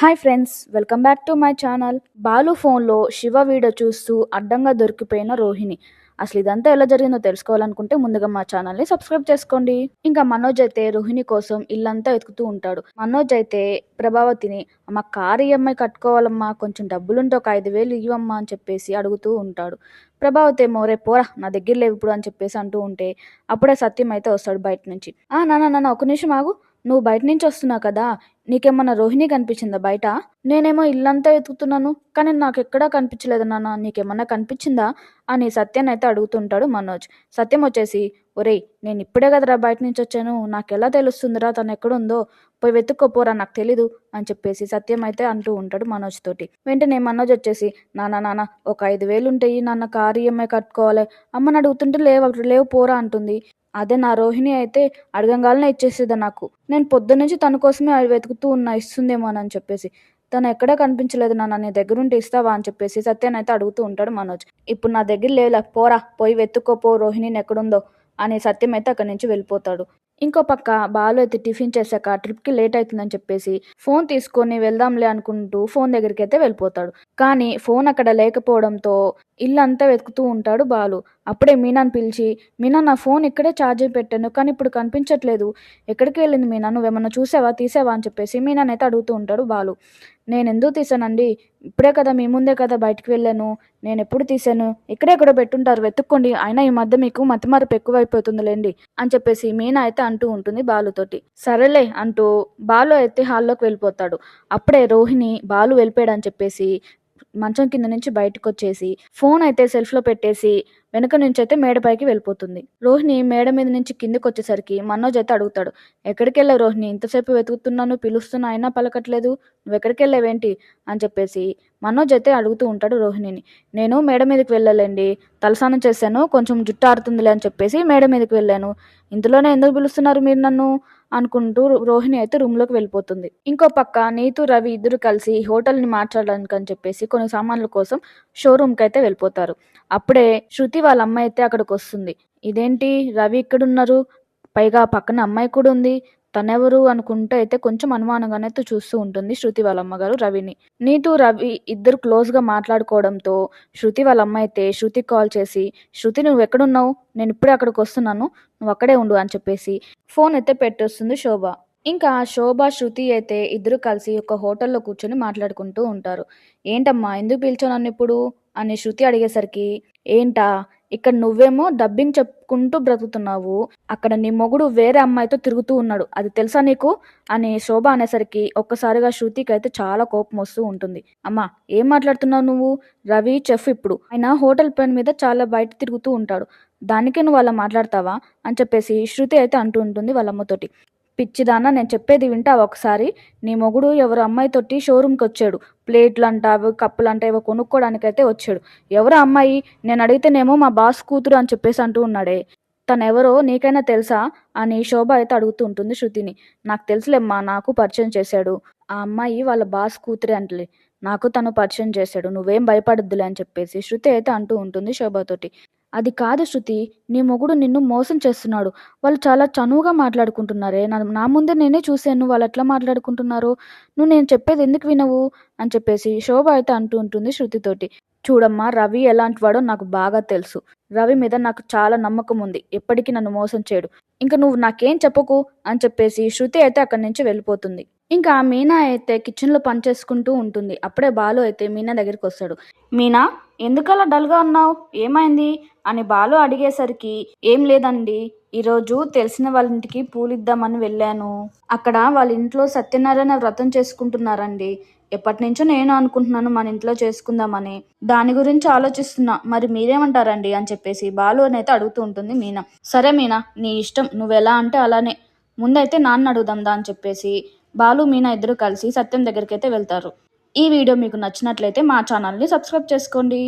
Hi friends, welcome back to my channel. Balu ఫోన్లో Shiva video చూస్తూ అడ్డంగా దొరికిపోయిన రోహిణి. అసలు ఇదంతా ఎలా జరిగిందో తెలుసుకోవాలనుకుంటే ముందుగా మా ఛానల్ని సబ్స్క్రైబ్ చేసుకోండి. ఇంకా మనోజ్ అయితే రోహిణి కోసం ఇల్లంతా వెతుకుతూ ఉంటాడు. మనోజ్ అయితే ప్రభావతిని, అమ్మ కారు ఈఎంఐ కట్టుకోవాలమ్మా, కొంచెం డబ్బులుంటే ఒక 5,000 ఇవ్వమ్మా అని చెప్పేసి అడుగుతూ ఉంటాడు. ప్రభావతి ఏమో రే పోరా నా దగ్గర లేవు ఇప్పుడు అని చెప్పేసి అంటూ ఉంటే అప్పుడే సత్యం అయితే వస్తాడు బయట నుంచి. నాన్న ఒక నిమిషం ఆగు, నువ్వు బయట నుంచి వస్తున్నావు కదా, నీకేమన్నా రోహిణి కనిపించిందా బయట? నేనేమో ఇల్లంతా వెతుకుతున్నాను కానీ నాకెక్కడా కనిపించలేదు నాన్న, నీకేమన్నా కనిపించిందా అని సత్యాన్ని అయితే అడుగుతుంటాడు మనోజ్. సత్యం వచ్చేసి, ఒరేయ్ నేను ఇప్పుడే కదరా బయట నుంచి వచ్చాను, నాకెలా తెలుస్తుందిరా తను ఎక్కడుందో, పోయి వెతుక్కోపోరా నాకు తెలీదు అని చెప్పేసి సత్యం అయితే అంటూ ఉంటాడు మనోజ్ తోటి. వెంటనే మనోజ్ వచ్చేసి, నాన్న ఒక 5,000 ఉంటాయి నాన్న, కారు ఈఎంఐ కట్టుకోవాలి, అమ్మని అడుగుతుంటే లేవు పోరా అంటుంది. అదే నా రోహిణి అయితే అడగంగానే ఇచ్చేసేదా నాకు, నేను పొద్దున్నుంచి తన కోసమే వెతుకుతూ ఉన్నా ఇస్తుందేమో అని చెప్పేసి. తను ఎక్కడా కనిపించలేదు నాన్న, నీ దగ్గరుంటే ఇస్తావా అని చెప్పేసి సత్యాన్ని అయితే అడుగుతూ ఉంటాడు మనోజ్. ఇప్పుడు నా దగ్గర లేవులే పోరా, పోయి వెతుక్కోపో రోహిణిని ఎక్కడుందో అని సత్యం అయితే అక్కడి నుంచి వెళ్ళిపోతాడు. ఇంకో పక్క బాలు అయితే టిఫిన్ చేశాక ట్రిప్కి లేట్ అవుతుందని చెప్పేసి ఫోన్ తీసుకొని వెళ్దాంలే అనుకుంటూ ఫోన్ దగ్గరికి అయితే వెళ్ళిపోతాడు. కానీ ఫోన్ అక్కడ లేకపోవడంతో ఇల్లంతా వెతుకుతూ ఉంటాడు బాలు. అప్పుడే మీనాని పిలిచి, మీనా నా ఫోన్ ఇక్కడే ఛార్జింగ్ పెట్టాను కానీ ఇప్పుడు కనిపించట్లేదు, ఎక్కడికి వెళ్ళింది మీనా, నువ్వేమన్నా తీసావా అని చెప్పేసి మీనాని అయితే అడుగుతూ ఉంటాడు బాలు. నేను ఎందుకు తీసానండి, ఇప్పుడే కదా మీ ముందే కదా బయటికి వెళ్ళాను, నేను ఎప్పుడు తీసాను, ఎక్కడెక్కడో పెట్టుంటారు వెతుక్కోండి, అయినా ఈ మధ్య మీకు మతిమరుపు ఎక్కువైపోతుందిలేండి అని చెప్పేసి మీనా అయితే అంటూ ఉంటుంది బాలుతోటి. సరేలే అంటూ బాలు అయితే హాల్లోకి వెళ్ళిపోతాడు. అప్పుడే రోహిణి బాలు వెళ్ళిపోయాడని చెప్పేసి మంచం కింద నుంచి బయటకు వచ్చేసి ఫోన్ అయితే సెల్ఫ్లో పెట్టేసి వెనక నుంచి అయితే మేడపైకి వెళ్ళిపోతుంది. రోహిణి మేడ మీద నుంచి కిందకి వచ్చేసరికి మనోజ్ అయితే అడుగుతాడు, ఎక్కడికి వెళ్ళావు రోహిణి, ఇంతసేపు వెతుకుతున్నాను పిలుస్తున్నా అయినా పలకట్లేదు, నువ్వు ఎక్కడికి వెళ్ళావేంటి అని చెప్పేసి మనోజ్ అయితే అడుగుతూ ఉంటాడు రోహిణిని. నేను మేడ మీదకి వెళ్ళాలండి, తలస్నానం చేశాను, కొంచెం జుట్టు ఆరుతుందిలే అని చెప్పేసి మేడ మీదకి వెళ్ళాను, ఇందులోనే ఎందుకు పిలుస్తున్నారు మీరు నన్ను అనుకుంటూ రోహిణి అయితే రూమ్లోకి వెళ్ళిపోతుంది. ఇంకో పక్క నీతు రవి ఇద్దరు కలిసి హోటల్ని మార్చడానికి అని చెప్పేసి కొన్ని సామాన్ల కోసం షోరూమ్కి అయితే వెళ్ళిపోతారు. అప్పుడే శృతి వాళ్ళ అమ్మాయి అయితే అక్కడికి వస్తుంది. ఇదేంటి రవి ఇక్కడున్నారు, పైగా పక్కన అమ్మాయి కూడా ఉంది, తనెవరు అనుకుంటూ అయితే కొంచెం అనుమానంగానే అయితే చూస్తూ ఉంటుంది శృతి వాళ్ళ అమ్మగారు రవిని. నీతు రవి ఇద్దరు క్లోజ్గా మాట్లాడుకోవడంతో శృతి వాళ్ళ అమ్మాయి అయితే శృతికి కాల్ చేసి, శృతి నువ్వు ఎక్కడున్నావు, నేను ఇప్పుడే అక్కడికి వస్తున్నాను, నువ్వు అక్కడే ఉండు అని చెప్పేసి ఫోన్ అయితే పెట్టేస్తుంది శోభ. ఇంకా శోభ శృతి అయితే ఇద్దరు కలిసి ఒక హోటల్లో కూర్చొని మాట్లాడుకుంటూ ఉంటారు. ఏంటమ్మా ఎందుకు పిలిచావు నన్ను ఇప్పుడు అని శృతి అడిగేసరికి, ఏంటా ఇక్కడ నువ్వేమో డబ్బింగ్ చెప్పుకుంటూ బ్రతుకుతున్నావు, అక్కడ నీ మొగుడు వేరే అమ్మాయితో తిరుగుతూ ఉన్నాడు, అది తెలుసా నీకు అని శోభ అనేసరికి ఒక్కసారిగా శృతికి అయితే చాలా కోపం వస్తూ ఉంటుంది. అమ్మా ఏం మాట్లాడుతున్నావు నువ్వు, రవి చెఫ్, ఇప్పుడు ఆయన హోటల్ పని మీద చాలా బయట తిరుగుతూ ఉంటాడు, దానికే నువ్వు అలా మాట్లాడతావా అని చెప్పేసి శృతి అయితే అంటూ ఉంటుంది వాళ్ళ అమ్మతోటి. పిచ్చిదాన్న నేను చెప్పేది వింటావా ఒకసారి, నీ మొగుడు ఎవరు అమ్మాయితోటి షోరూమ్కి వచ్చాడు, ప్లేట్లు అంటావు కప్పులు అంటే ఏవో కొనుక్కోవడానికైతే వచ్చాడు, ఎవరు అమ్మాయి, నేను అడిగితేనేమో మా బాస్ కూతురు అని చెప్పేసి అంటూ ఉన్నాడే, తనెవరో నీకైనా తెలుసా అని శోభ అయితే అడుగుతూ ఉంటుంది శృతిని. నాకు తెలుసులేమ్మా, నాకు పరిచయం చేశాడు, ఆ అమ్మాయి వాళ్ళ బాస్ కూతురే అంటలే, నాకు తను పరిచయం చేశాడు, నువ్వేం భయపడద్దులే అని చెప్పేసి శృతి అయితే అంటూ ఉంటుంది శోభతోటి. అది కాదు శృతి, నీ మొగుడు నిన్ను మోసం చేస్తున్నాడు, వాళ్ళు చాలా చనువుగా మాట్లాడుకుంటున్నారే, నా ముందే నేనే చూశాను వాళ్ళు ఎట్లా మాట్లాడుకుంటున్నారు, నువ్వు నేను చెప్పేది ఎందుకు వినవు అని చెప్పేసి శోభ అయితే అంటూ ఉంటుంది శృతితోటి. చూడమ్మా రవి ఎలాంటి వాడో నాకు బాగా తెలుసు, రవి మీద నాకు చాలా నమ్మకం ఉంది, ఎప్పటికీ నన్ను మోసం చేయడు, ఇంకా నువ్వు నాకేం చెప్పకు అని చెప్పేసి శృతి అయితే అక్కడి నుంచి వెళ్ళిపోతుంది. ఇంకా మీనా అయితే కిచెన్లో పనిచేసుకుంటూ ఉంటుంది. అప్పుడే బాలు అయితే మీనా దగ్గరికి వస్తాడు. మీనా ఎందుకలా డల్గా ఉన్నావు, ఏమైంది అని బాలు అడిగేసరికి, ఏం లేదండి, ఈరోజు తెలిసిన వాళ్ళ ఇంటికి పూలు ఇద్దామని వెళ్ళాను, అక్కడ వాళ్ళ ఇంట్లో సత్యనారాయణ వ్రతం చేసుకుంటున్నారండి, ఎప్పటి నుంచో నేను అనుకుంటున్నాను మన ఇంట్లో చేసుకుందామని, దాని గురించి ఆలోచిస్తున్నా, మరి మీరేమంటారండి అని చెప్పేసి బాలు అని అయితే అడుగుతూ ఉంటుంది మీనా. సరే మీనా నీ ఇష్టం, నువ్వెలా అంటే అలానే, ముందైతే నాన్న అడుగుదాందా అని చెప్పేసి బాలు మీనా ఇద్దరు కలిసి సత్యం దగ్గరికి అయితే వెళ్తారు. ఈ వీడియో మీకు నచ్చినట్లయితే మా ఛానల్ని సబ్స్క్రైబ్ చేసుకోండి.